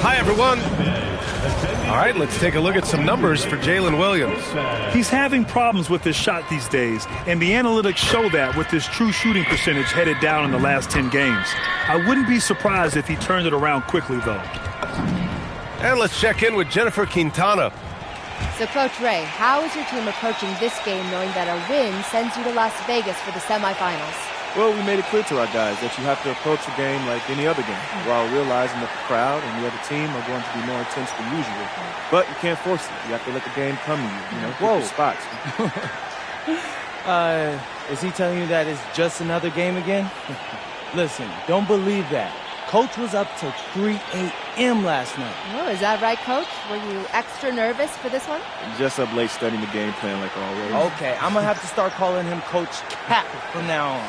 Hi, everyone. All right, let's take a look at some numbers for Jalen Williams. He's having problems with his shot these days, and the analytics show that with his true shooting percentage headed down in the last 10 games. I wouldn't be surprised if he turned it around quickly, though. And let's check in with Jennifer Quintana. So, Coach Ray, how is your team approaching this game knowing that a win sends you to Las Vegas for the semifinals? Well, we made it clear to our guys that you have to approach the game like any other game, while realizing that the crowd and the other team are going to be more intense than usual. But you can't force it. You have to let the game come to you, pick your spots. Is he telling you that it's just another game again? Listen, don't believe that. Coach was up till 3 a.m. last night. Oh, is that right, Coach? Were you extra nervous for this one? Just up late studying the game plan like always. Okay, I'm going to have to start calling him Coach Cap from now on.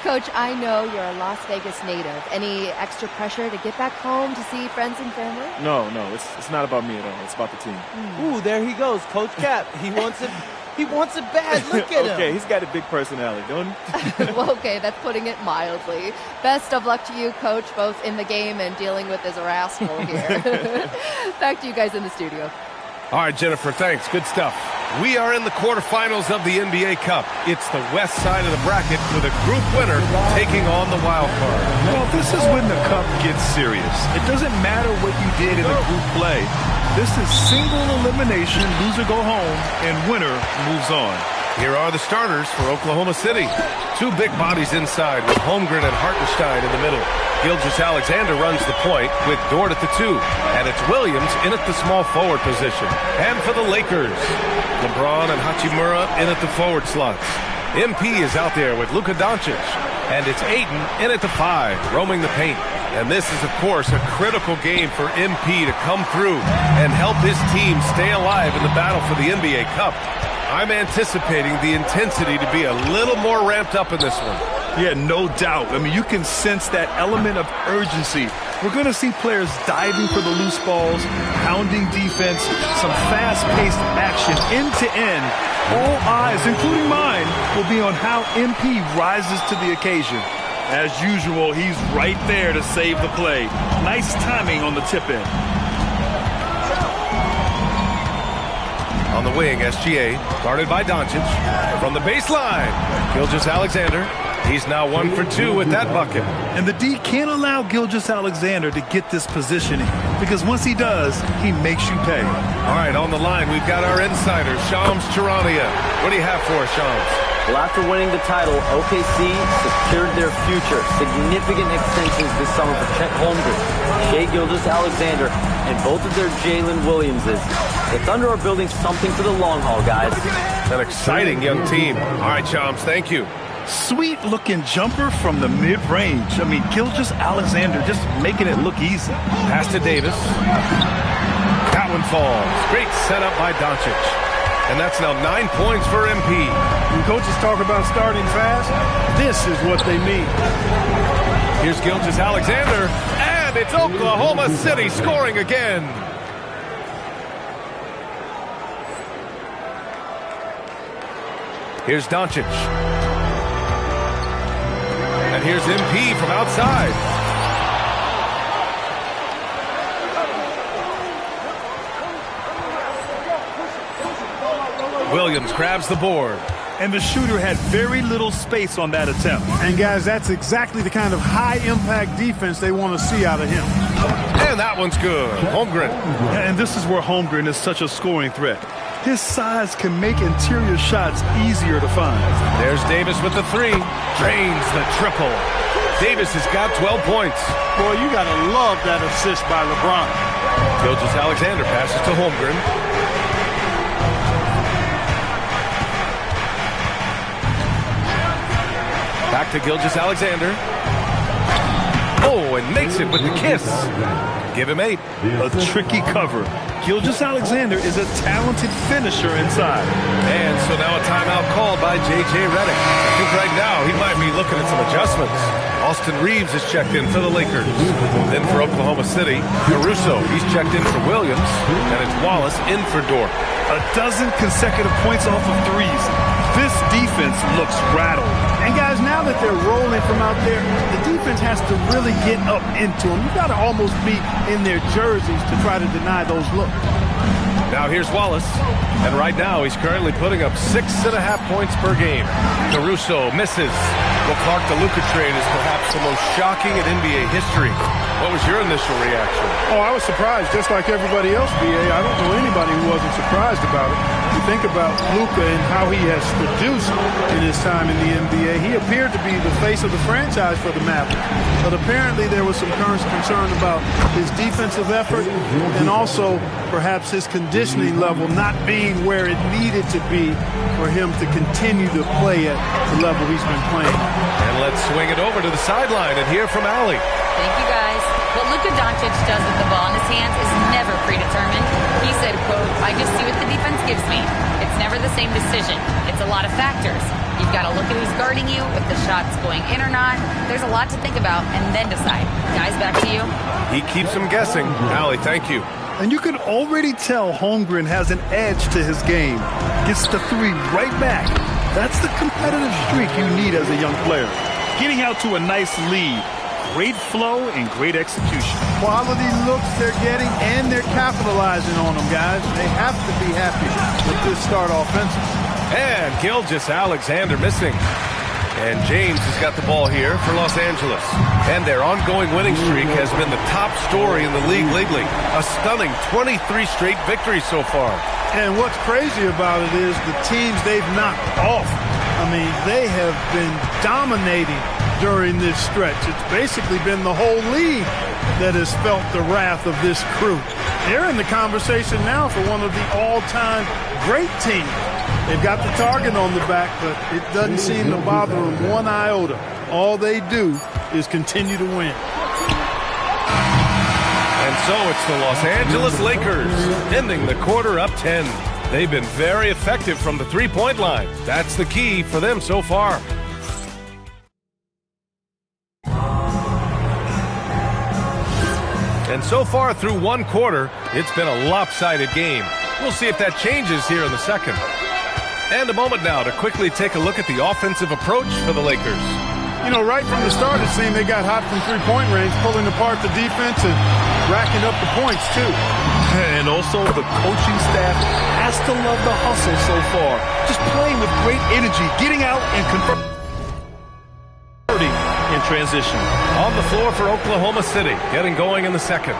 Coach, I know you're a Las Vegas native. Any extra pressure to get back home to see friends and family? No, it's not about me at all. It's about the team. Ooh, there he goes, Coach Cap. He wants it. He wants it bad. Look at him. Okay, he's got a big personality, don't he? Well, okay, that's putting it mildly. Best of luck to you, Coach, both in the game and dealing with this rascal here. Back to you guys in the studio. All right, Jennifer, thanks. Good stuff. We are in the quarterfinals of the NBA Cup. It's the west side of the bracket with a group winner taking on the wild card. Well, this is when the cup gets serious. It doesn't matter what you did in the group play. This is single elimination, loser go home, and winner moves on. Here are the starters for Oklahoma City. Two big bodies inside with Holmgren and Hartenstein in the middle. Gilgeous-Alexander runs the point with Dort at the 2. And it's Williams in at the small forward position. And for the Lakers, LeBron and Hachimura in at the forward slots. MP is out there with Luka Doncic. And it's Ayton in at the 5, roaming the paint. And this is, of course, a critical game for MP to come through and help his team stay alive in the battle for the NBA Cup. I'm anticipating the intensity to be a little more ramped up in this one. Yeah, no doubt. I mean, you can sense that element of urgency. We're going to see players diving for the loose balls, pounding defense, some fast-paced action end to end. All eyes, including mine, will be on how MP rises to the occasion. As usual, he's right there to save the play. Nice timing on the tip-in. On the wing, SGA, guarded by Doncic. From the baseline, Gilgeous-Alexander. He's now 1 for 2 with that bucket. And the D can't allow Gilgeous-Alexander to get this positioning, because once he does, he makes you pay. All right, on the line, we've got our insider, Shams Charania. What do you have for us, Shams? Well, after winning the title, OKC secured their future. Significant extensions this summer for Chet Holmgren, Shai Gilgeous-Alexander, and both of their Jalen Williamses. The Thunder are building something for the long haul, guys. An exciting young team. All right, Shams, thank you. Sweet-looking jumper from the mid-range. I mean, Gilgeous-Alexander just making it look easy. Pass to Davis. That one falls. Great setup by Doncic. And that's now 9 points for MP. When coaches talk about starting fast, this is what they mean. Here's Gilgeous-Alexander, and it's Oklahoma City scoring again. Here's Doncic. And here's MP from outside. Williams grabs the board. And the shooter had very little space on that attempt. And, guys, that's exactly the kind of high-impact defense they want to see out of him. And that one's good. Holmgren. And this is where Holmgren is such a scoring threat. His size can make interior shots easier to find. There's Davis with the 3. Drains the triple. Davis has got 12 points. Boy, you got to love that assist by LeBron. Gilgeous-Alexander passes to Holmgren. Back to Gilgeous-Alexander. Oh, and makes it with the kiss. Give him 8. A tricky cover. Gilgeous-Alexander is a talented finisher inside. And so now a timeout called by J.J. Redick. I think right now he might be looking at some adjustments. Austin Reeves is checked in for the Lakers. Then for Oklahoma City, Caruso, he's checked in for Williams. And it's Wallace in for Dort. A dozen consecutive points off of threes. This defense looks rattled. And guys, now that they're rolling from out there, the defense has to really get up into them. You've got to almost be in their jerseys to try to deny those looks. Now here's Wallace. And right now he's currently putting up 6.5 points per game. Caruso misses. Well, Clark, the Luka trade is perhaps the most shocking in NBA history. What was your initial reaction? Oh, I was surprised, just like everybody else, B.A. I don't know anybody who wasn't surprised about it. You think about Luka and how he has produced in his time in the NBA. He appeared to be the face of the franchise for the Mavericks. But apparently there was some concern about his defensive effort and also perhaps his conditioning level not being where it needed to be for him to continue to play at the level he's been playing. And let's swing it over to the sideline and hear from Allie. Thank you, guys. What Luka Doncic does with the ball in his hands is never predetermined. He said, quote, "I just see what the defense gives me. It's never the same decision. It's a lot of factors. You've got to look at who's guarding you, if the shot's going in or not. There's a lot to think about and then decide." Guys, back to you. He keeps him guessing. Allie, thank you. And you can already tell Holmgren has an edge to his game. Gets the three right back. That's the competitive streak you need as a young player. Getting out to a nice lead. Great flow and great execution. Quality looks they're getting, and they're capitalizing on them, guys. They have to be happy with this start offensively. And Gilgeous-Alexander missing. And James has got the ball here for Los Angeles. And their ongoing winning streak has been the top story in the league lately. A stunning 23 straight victories so far. And what's crazy about it is the teams they've knocked off. I mean, they have been dominating during this stretch. It's basically been the whole league that has felt the wrath of this crew. They're in the conversation now for one of the all-time great teams. They've got the target on the back, but it doesn't seem to bother them one iota. All they do is continue to win. And so it's the Los Angeles Lakers ending the quarter up 10. They've been very effective from the three-point line. That's the key for them so far. And so far through one quarter, it's been a lopsided game. We'll see if that changes here in the second. And a moment now to quickly take a look at the offensive approach for the Lakers. You know, right from the start, it seemed they got hot from three-point range, pulling apart the defense and racking up the points, too. And also, the coaching staff has to love the hustle so far. Just playing with great energy, getting out and converting in transition. On the floor for Oklahoma City, getting going in the second.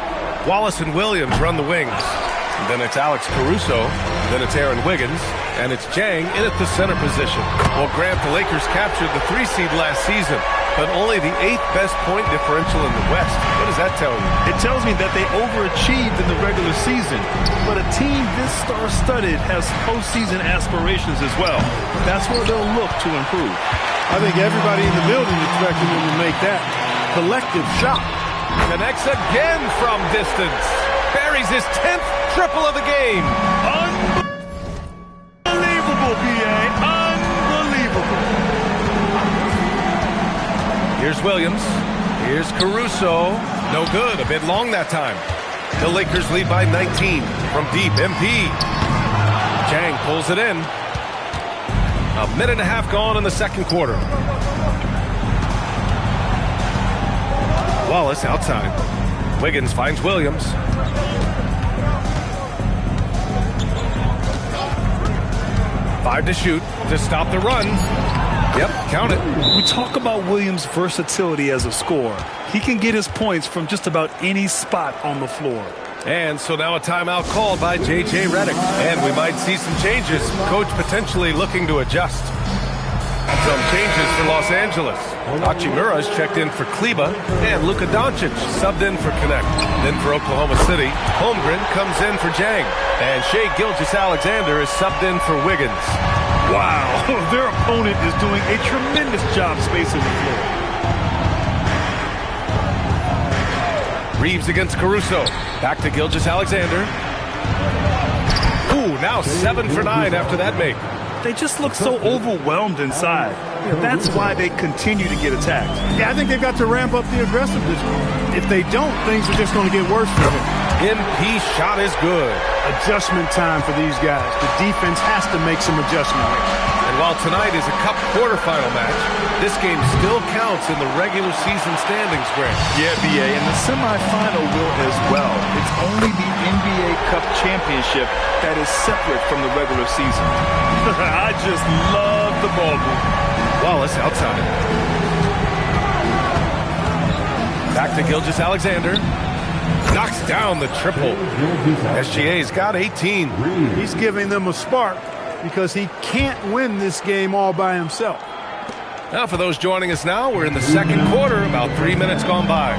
Wallace and Williams run the wings. Then it's Alex Caruso. Then it's Aaron Wiggins. And it's Jang in at the center position. Well, Grant, the Lakers captured the 3 seed last season, but only the 8th best point differential in the West. What does that tell you? It tells me that they overachieved in the regular season, but a team this star-studded has postseason aspirations as well. That's where they'll look to improve. I think everybody in the building expected them to make that collective shot. Connects again from distance. Buries his 10th triple of the game. Unbelievable, B.A. Unbelievable. Here's Williams. Here's Caruso. No good. A bit long that time. The Lakers lead by 19 from deep. MP. Jang pulls it in. A minute and a half gone in the second quarter. Wallace outside. Wiggins finds Williams. Five to shoot to stop the run. Yep, count it. We talk about Williams' versatility as a scorer. He can get his points from just about any spot on the floor. And so now a timeout called by J.J. Redick. And we might see some changes. Coach potentially looking to adjust. Some changes for Los Angeles. Hachimura's checked in for Kleba, and Luka Doncic subbed in for Connect. Then for Oklahoma City, Holmgren comes in for Jang, and Shai Gilgeous-Alexander is subbed in for Wiggins. Wow, their opponent is doing a tremendous job spacing the floor. Reeves against Caruso. Back to Gilgeous-Alexander. Ooh, now 7 for 9 after that make. They just look so overwhelmed inside. That's why they continue to get attacked. Yeah, I think they've got to ramp up the aggressiveness. If they don't, things are just going to get worse for them. MP shot is good. Adjustment time for these guys. The defense has to make some adjustments. And while tonight is a Cup quarterfinal match, this game still counts in the regular season standings, Grant. Yeah, BA, and the semifinal will as well. It's only the NBA Cup championship that is separate from the regular season. I just love the ball movement. Wallace outside. Back to Gilgeous-Alexander. Knocks down the triple. SGA's got 18. He's giving them a spark because he can't win this game all by himself. Now for those joining us now, we're in the second quarter, about 3 minutes gone by.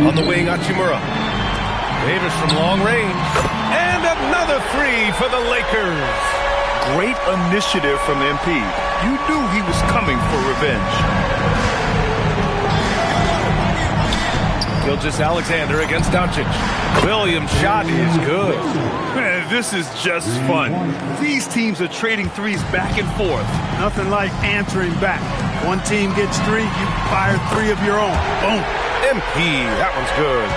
On the wing, Hachimura. Davis from long range. And another three for the Lakers. Great initiative from MP. You knew he was coming for revenge. Gilgeous-Alexander against Doncic. Williams' shot is good. Man, this is just fun. These teams are trading threes back and forth. Nothing like answering back. One team gets 3, you fire 3 of your own. Boom. MP, that one's good.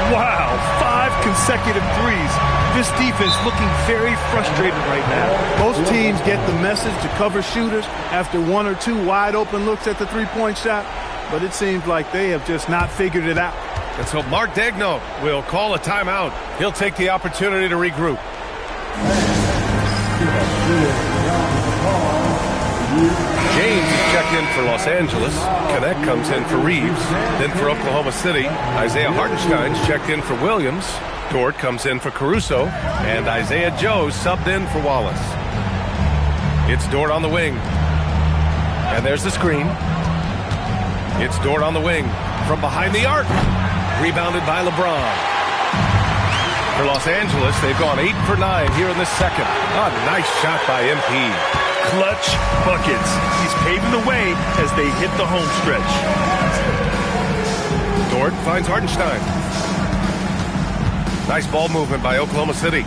Wow, 5 consecutive threes. This defense looking very frustrated right now. Most teams get the message to cover shooters after 1 or 2 wide open looks at the three-point shot, but it seems like they have just not figured it out. And so Mark Daigneault will call a timeout. He'll take the opportunity to regroup. James is checked in for Los Angeles. Connect comes in for Reeves. Then for Oklahoma City, Isaiah Hartenstein's checked in for Williams. Dort comes in for Caruso. And Isaiah Joe subbed in for Wallace. It's Dort on the wing. And there's the screen. It's Dort on the wing from behind the arc. Rebounded by LeBron. For Los Angeles, they've gone 8 for 9 here in the second. A nice shot by MP. Clutch buckets. He's paving the way as they hit the home stretch. Dort finds Hartenstein. Nice ball movement by Oklahoma City.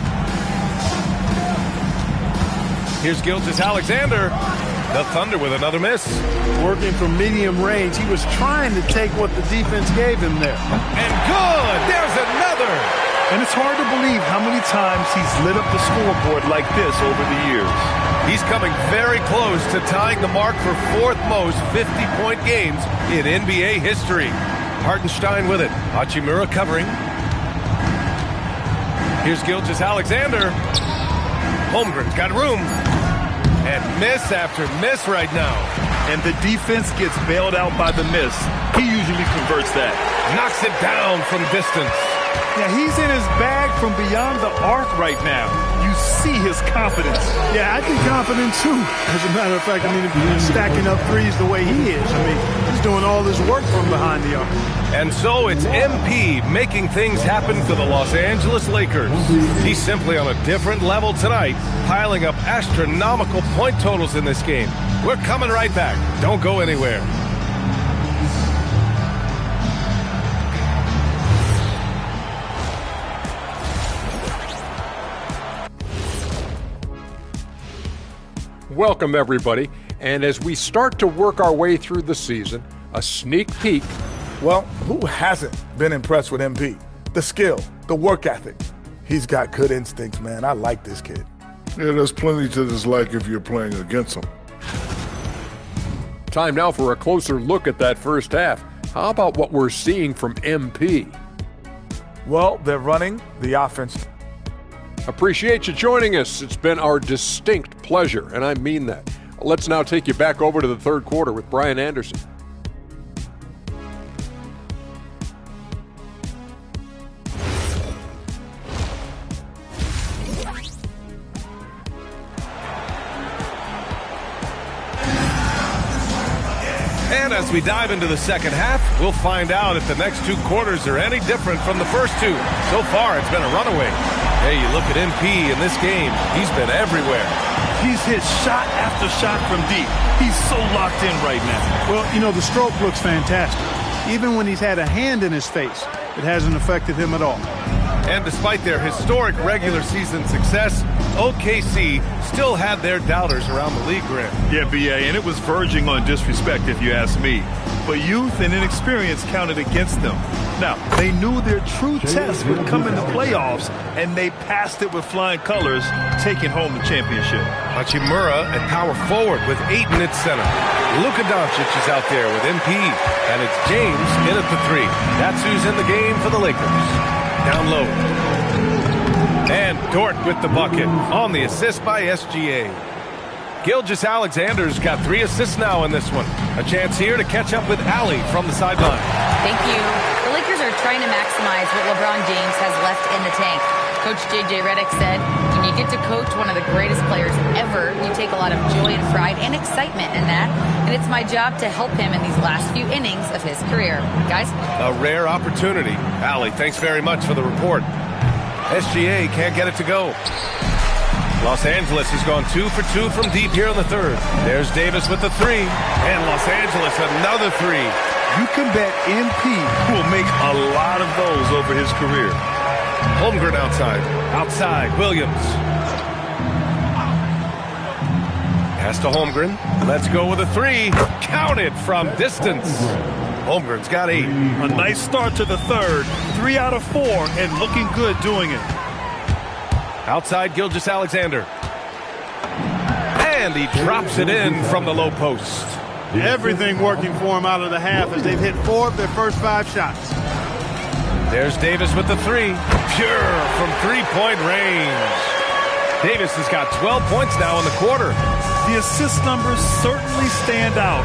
Here's Gilgeous-Alexander. The Thunder with another miss. Working from medium range, he was trying to take what the defense gave him there. And good! There's another! And it's hard to believe how many times he's lit up the scoreboard like this over the years. He's coming very close to tying the mark for 4th most 50-point games in NBA history. Hartenstein with it. Hachimura covering. Here's Gilgeous-Alexander. Holmgren's got room. And miss after miss right now. And the defense gets bailed out by the miss. He usually converts that. Knocks it down from distance. Yeah, he's in his bag from beyond the arc right now. You see his confidence. Yeah, I think confident too. As a matter of fact, I mean, if he's stacking up threes the way he is, I mean, he's doing all this work from behind the arc. And so it's MP making things happen for the Los Angeles Lakers. He's simply on a different level tonight, piling up astronomical point totals in this game. We're coming right back. Don't go anywhere. Welcome, everybody. And as we start to work our way through the season, a sneak peek. Well, who hasn't been impressed with MP? The skill, the work ethic. He's got good instincts, man. I like this kid. Yeah, there's plenty to dislike if you're playing against him. Time now for a closer look at that first half. How about what we're seeing from MP? Well, they're running the offense. Appreciate you joining us. It's been our distinct pleasure, and I mean that. Let's now take you back over to the third quarter with Brian Anderson. as we dive into the second half, we'll find out if the next 2 quarters are any different from the first 2. So far, it's been a runaway. Hey, you look at MP in this game, he's been everywhere. He's hit shot after shot from deep. He's so locked in right now. Well, you know, the stroke looks fantastic. Even when he's had a hand in his face, it hasn't affected him at all. And despite their historic regular season success, OKC still had their doubters around the league, Grant. Yeah, BA, and it was verging on disrespect if you ask me. But youth and inexperience counted against them. Now, they knew their true test would come in the playoffs, and they passed it with flying colors, taking home the championship. Hachimura at power forward with Ayton at center. Luka Doncic is out there with MP, and it's James in at the 3. That's who's in the game for the Lakers. Down low. And Dort with the bucket on the assist by SGA. Gilgeous-Alexander's got 3 assists now in this one. A chance here to catch up with Allie from the sideline. Thank you. The Lakers are trying to maximize what LeBron James has left in the tank. Coach J.J. Redick said, when you get to coach one of the greatest players ever, you take a lot of joy and pride and excitement in that. And it's my job to help him in these last few innings of his career. Guys? A rare opportunity. Allie, thanks very much for the report. SGA can't get it to go. Los Angeles has gone 2 for 2 from deep here in the third. There's Davis with the 3. And Los Angeles another 3. You can bet MP will make a lot of those over his career. Holmgren outside. Outside, Williams. Pass to Holmgren. Let's go with a 3. Counted from distance. Holmgren's got 8. A nice start to the third. 3 out of 4 and looking good doing it. Outside, Gilgeous-Alexander. And he drops it in from the low post. Everything working for him out of the half as they've hit 4 of their first 5 shots. There's Davis with the 3. Pure from three-point range. Davis has got 12 points now in the quarter. The assist numbers certainly stand out.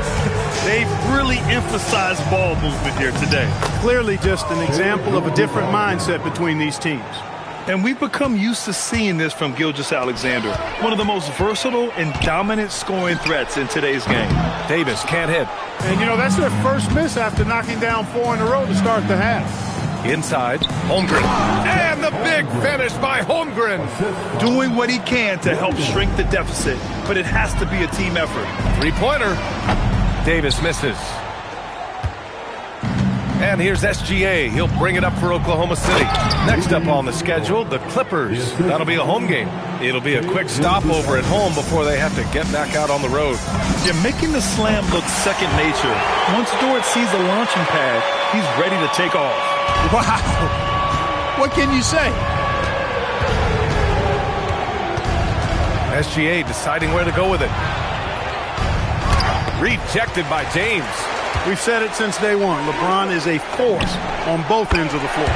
They've really emphasized ball movement here today. Clearly just an example of a different mindset between these teams. And we've become used to seeing this from Gilgeous-Alexander, one of the most versatile and dominant scoring threats in today's game. Davis can't hit. And, you know, that's their first miss after knocking down 4 in a row to start the half. Inside, Holmgren. And the big finish by Holmgren. Doing what he can to help shrink the deficit, but it has to be a team effort. 3-pointer. Davis misses. And here's SGA. He'll bring it up for Oklahoma City. Next up on the schedule, the Clippers. That'll be a home game. It'll be a quick stopover at home before they have to get back out on the road. You're making the slam look second nature. Once Dort sees the launching pad, he's ready to take off. Wow. What can you say? SGA deciding where to go with it. Rejected by James. We've said it since day one. LeBron is a force on both ends of the floor.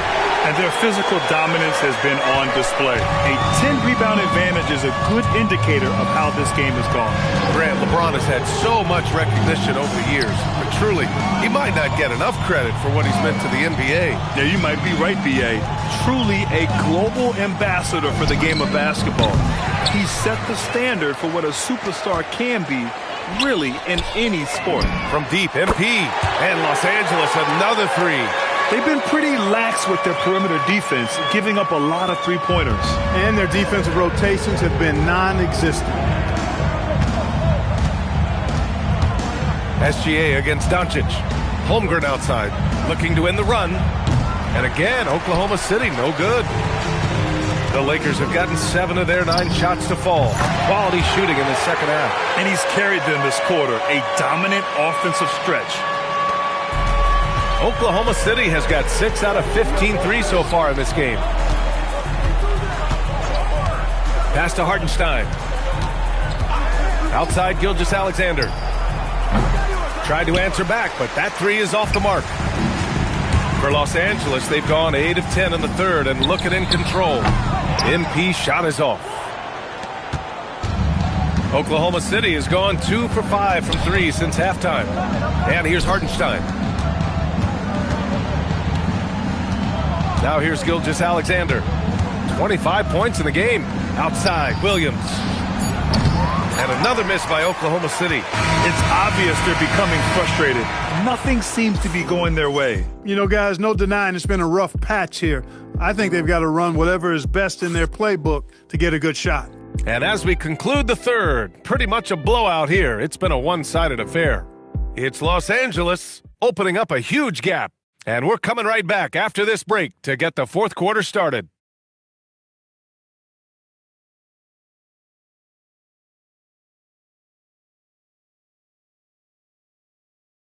And their physical dominance has been on display. A 10-rebound advantage is a good indicator of how this game has gone. Grant, LeBron has had so much recognition over the years, but truly, he might not get enough credit for what he's meant to the NBA. Yeah, you might be right, B.A. Truly a global ambassador for the game of basketball. He set the standard for what a superstar can be, really, in any sport. From deep, MP, and Los Angeles, another 3. They've been pretty lax with their perimeter defense, giving up a lot of three-pointers. And their defensive rotations have been non-existent. SGA against Doncic. Holmgren outside, looking to win the run. And again, Oklahoma City, no good. The Lakers have gotten 7 of their 9 shots to fall. Quality shooting in the second half. And he's carried them this quarter, a dominant offensive stretch. Oklahoma City has got 6 out of 15 threes so far in this game. Pass to Hartenstein. Outside, Gilgeous-Alexander. Tried to answer back, but that 3 is off the mark. For Los Angeles, they've gone 8 of 10 in the third and looking in control. MP shot is off. Oklahoma City has gone 2 for 5 from 3 since halftime. And here's Hartenstein. Now here's Gilgeous-Alexander. 25 points in the game. Outside, Williams. And another miss by Oklahoma City. It's obvious they're becoming frustrated. Nothing seems to be going their way. You know, guys, no denying it's been a rough patch here. I think they've got to run whatever is best in their playbook to get a good shot. And as we conclude the third, pretty much a blowout here. It's been a one-sided affair. It's Los Angeles opening up a huge gap. And we're coming right back after this break to get the fourth quarter started.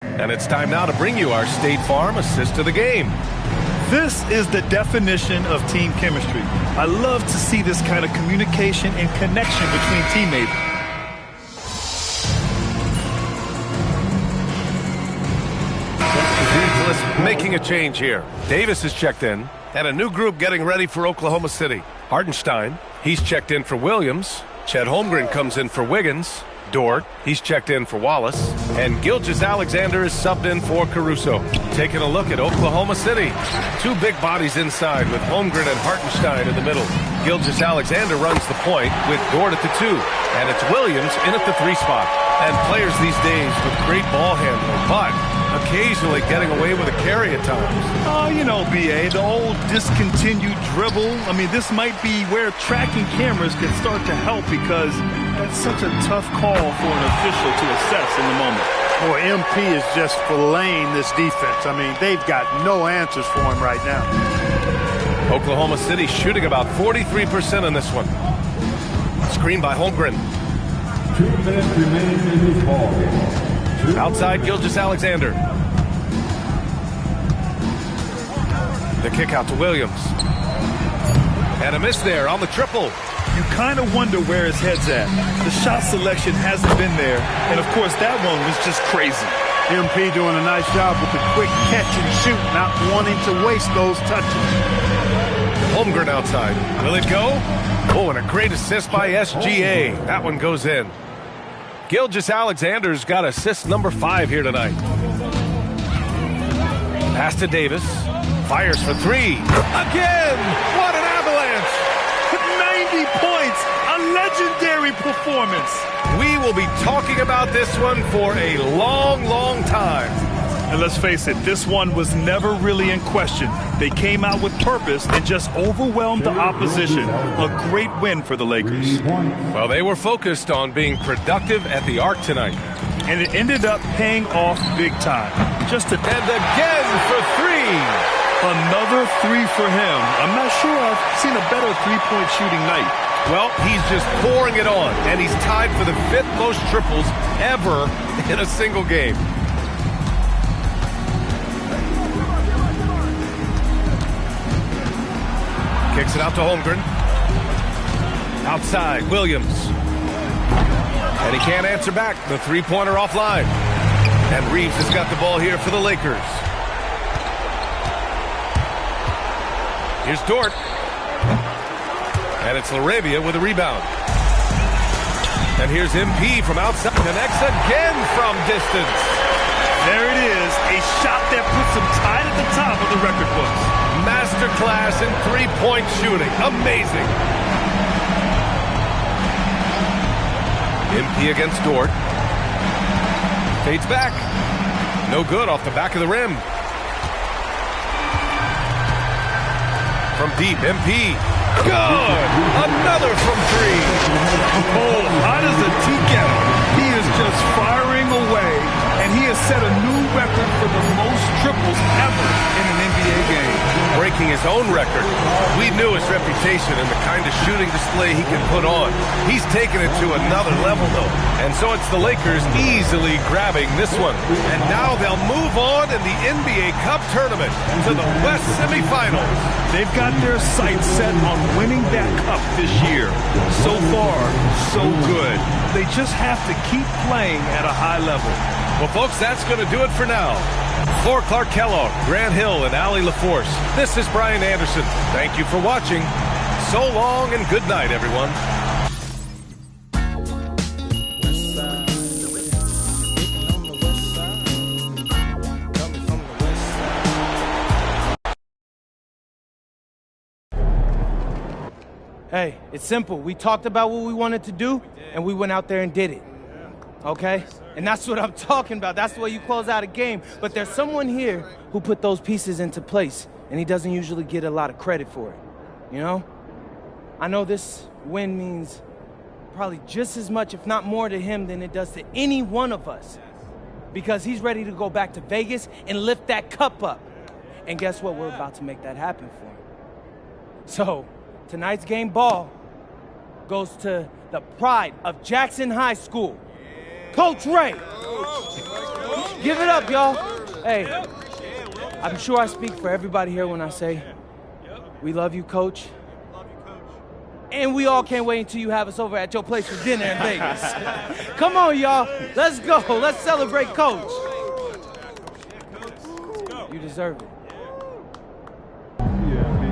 And it's time now to bring you our State Farm assist of the game. This is the definition of team chemistry. I love to see this kind of communication and connection between teammates. Making a change here. Davis is checked in, and a new group getting ready for Oklahoma City. Hartenstein, he's checked in for Williams. Chet Holmgren comes in for Wiggins. Dort, he's checked in for Wallace. And Gilgeous-Alexander is subbed in for Caruso. Taking a look at Oklahoma City. Two big bodies inside with Holmgren and Hartenstein in the middle. Gilgeous-Alexander runs the point with Dort at the 2. And it's Williams in at the 3 spot. And players these days with great ball handling, but occasionally getting away with a carry at times. Oh, you know, B.A., the old discontinued dribble. I mean, this might be where tracking cameras can start to help because that's such a tough call for an official to assess in the moment. Boy, MP is just filleting this defense. I mean, they've got no answers for him right now. Oklahoma City shooting about 43% in this one. Screen by Holmgren. 2 minutes remaining in this ball game. Outside Gilgeous-Alexander. The kick out to Williams. And a miss there on the triple. You kind of wonder where his head's at. The shot selection hasn't been there. And, of course, that one was just crazy. MP doing a nice job with the quick catch and shoot, not wanting to waste those touches. Holmgren outside. Will it go? Oh, and a great assist by SGA. That one goes in. Gilgeous-Alexander's got assist number 5 here tonight. Pass to Davis. Fires for 3. Again! What an avalanche! 90 points! A legendary performance! We will be talking about this one for a long, long time. And let's face it, this one was never really in question. They came out with purpose and just overwhelmed the opposition. A great win for the Lakers. Well, they were focused on being productive at the arc tonight. And it ended up paying off big time. And again for 3. Another 3 for him. I'm not sure I've seen a better three-point shooting night. Well, he's just pouring it on, and he's tied for the 5th most triples ever in a single game. Kicks it out to Holmgren. Outside, Williams. And he can't answer back. The three-pointer offline. And Reeves has got the ball here for the Lakers. Here's Dort. And it's LaRavia with a rebound. And here's MP from outside. Connects again from distance. There it is. A shot that puts him tied at the top of the record books. Masterclass in three-point shooting. Amazing. MP against Dort. Fades back. No good off the back of the rim. From deep, MP. Good! Another from 3. Oh, hot as a tea kettle. He is just firing away, and he has set a new record for the most triples ever in an NBA game. Breaking his own record. We knew his reputation and the kind of shooting display he can put on. He's taken it to another level, though. And so it's the Lakers easily grabbing this one. And now they'll move on in the NBA Cup tournament to the West semifinals. They've got their sights set on winning that cup this year. So far, so good. They just have to keep playing at a high level. Well, folks, that's going to do it for now. For Clark Kellogg, Grant Hill, and Allie LaForce, this is Brian Anderson. Thank you for watching. So long and good night, everyone. Hey, it's simple. We talked about what we wanted to do, and we went out there and did it. okay? And that's what I'm talking about. That's the way you close out a game. But there's someone here who put those pieces into place, and he doesn't usually get a lot of credit for it, you know? I know this win means probably just as much, if not more, to him than it does to any one of us, because he's ready to go back to Vegas and lift that cup up. And guess what? We're about to make that happen for him. So, tonight's game ball goes to the pride of Jackson High School, Coach Ray. Give it up, y'all. Hey, I'm sure I speak for everybody here when I say we love you, Coach. And we all can't wait until you have us over at your place for dinner in Vegas. Come on, y'all. Let's go. Let's celebrate Coach. You deserve it. Yeah,